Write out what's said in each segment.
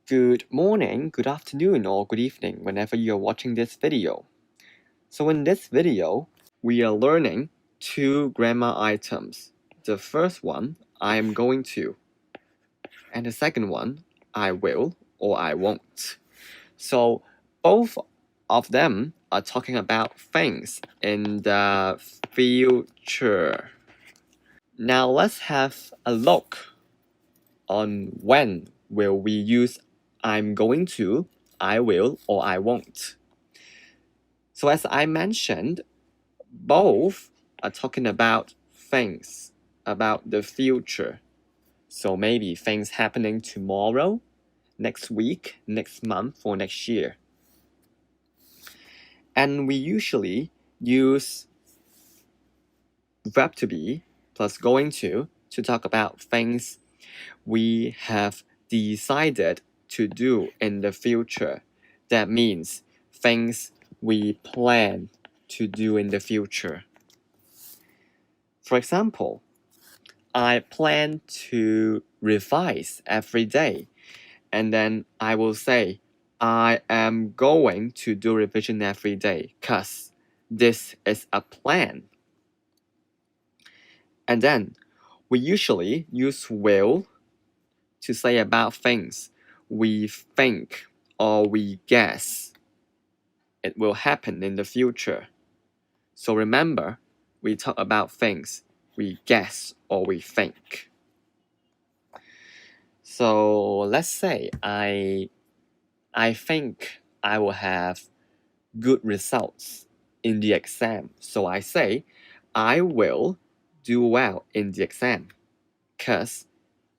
Good morning, good afternoon, or good evening whenever you're watching this video. So in this video, we are learning two grammar items. The first one, I am going to, and the second one, I will or I won't. So both of them are talking about things in the future. Now let's have a look on when will we use I'm going to, I will, or I won't. So as I mentioned, both are talking about things, about the future. So maybe things happening tomorrow, next week, next month, or next year. And we usually use verb to be plus going to talk about things we have decided to do in the future. That means things we plan to do in the future. For example, I plan to revise every day, and then I will say, I am going to do revision every day because this is a plan. And then we usually use will to say about things we think or we guess it will happen in the future. So remember, we talk about things we guess or we think. So let's say I think I will have good results in the exam. So I say I will do well in the exam because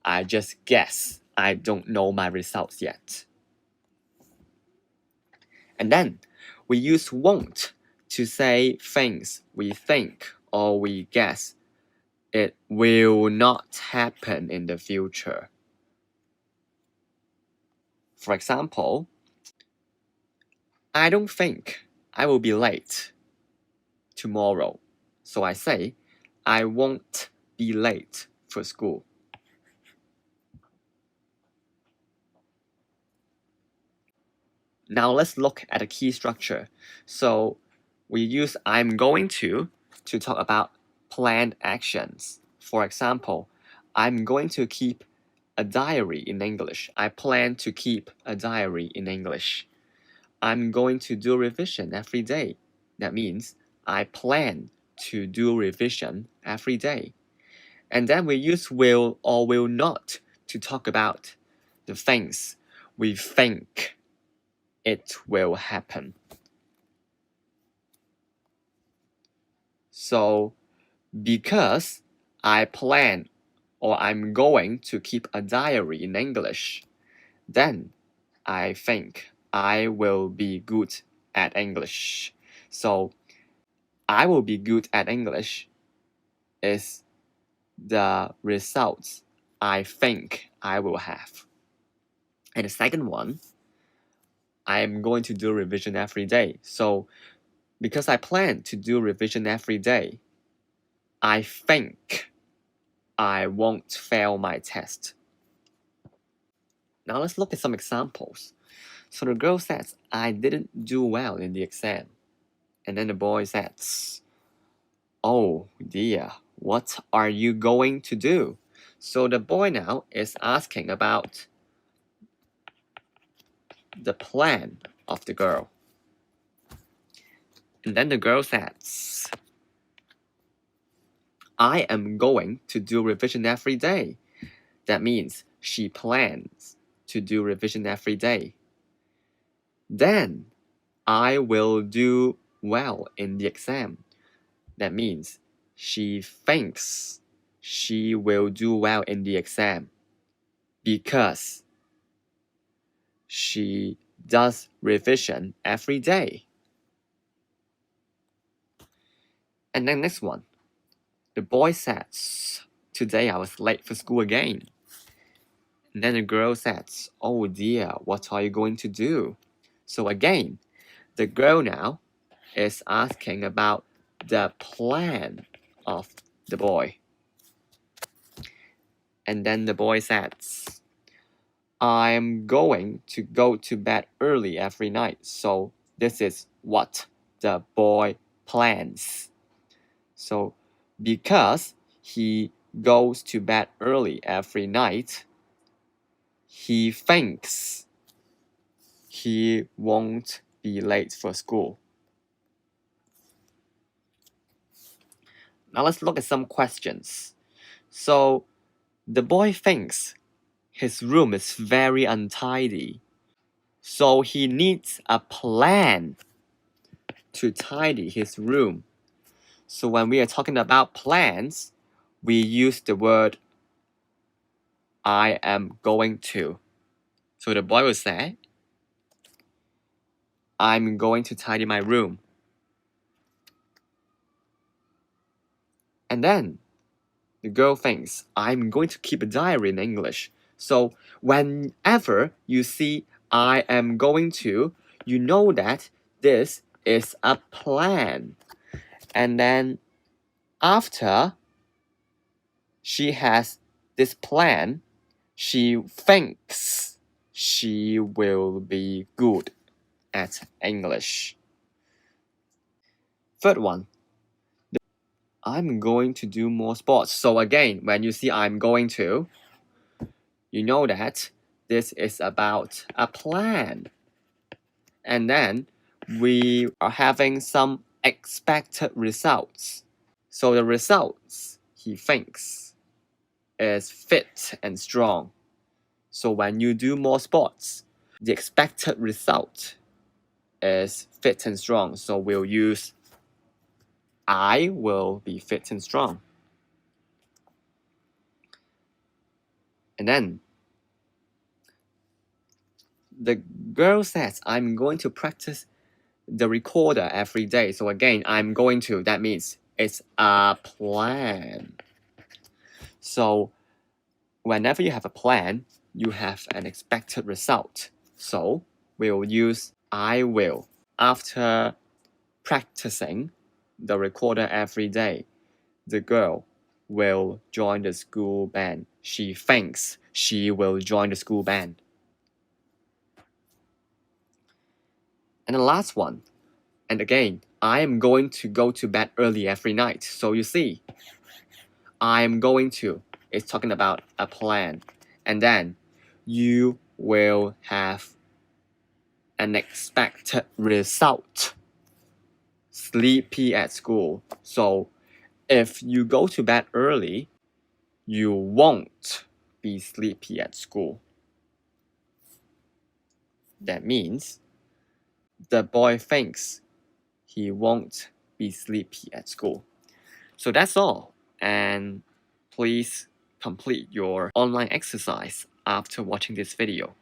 I just guess. I don't know my results yet. And then we use won't to say things we think or we guess it will not happen in the future. For example, I don't think I will be late tomorrow. So I say, I won't be late for school. Now let's look at the key structure. So we use I'm going to talk about planned actions. For example, I'm going to keep a diary in English. I plan to keep a diary in English. I'm going to do revision every day. That means I plan to do revision every day. And then we use will or will not to talk about the things we think it will happen. So, because I plan or I'm going to keep a diary in English, then I think I will be good at English. So, I will be good at English is the results I think I will have. And the second one, I am going to do revision every day. So, because I plan to do revision every day, I think I won't fail my test. Now let's look at some examples. So the girl says, I didn't do well in the exam. And then the boy says, oh dear, what are you going to do? So the boy now is asking about the plan of the girl. And then the girl says, I am going to do revision every day. That means she plans to do revision every day. Then I will do well in the exam. That means she thinks she will do well in the exam because she does revision every day. And then next one, the boy says, today I was late for school again. And then the girl says, oh dear, what are you going to do? So again, the girl now is asking about the plan of the boy. And then the boy says, I'm going to go to bed early every night. So this is what the boy plans. So because he goes to bed early every night, he thinks he won't be late for school. Now let's look at some questions. So the boy thinks his room is very untidy. So he needs a plan to tidy his room. So when we are talking about plans, we use the word I am going to. So the boy will say, I'm going to tidy my room. And then the girl thinks, I'm going to keep a diary in English. So whenever you see I am going to, you know that this is a plan. And then after she has this plan, she thinks she will be good at English. Third one, I'm going to do more sports. So again, when you see I'm going to, you know that this is about a plan. And then we are having some expected results. So the results, he thinks, is fit and strong. So when you do more sports, the expected result is fit and strong. So we'll use I will be fit and strong. And then the girl says, I'm going to practice the recorder every day. So again, I'm going to, that means it's a plan. So whenever you have a plan, you have an expected result. So we'll use I will. After practicing the recorder every day, the girl will join the school band. She thinks she will join the school band. And the last one, and again, I am going to go to bed early every night. So you see, I am going to is talking about a plan. And then you will have an expected result. Sleepy at school. So if you go to bed early, you won't be sleepy at school. That means the boy thinks he won't be sleepy at school. So that's all. And please complete your online exercise after watching this video.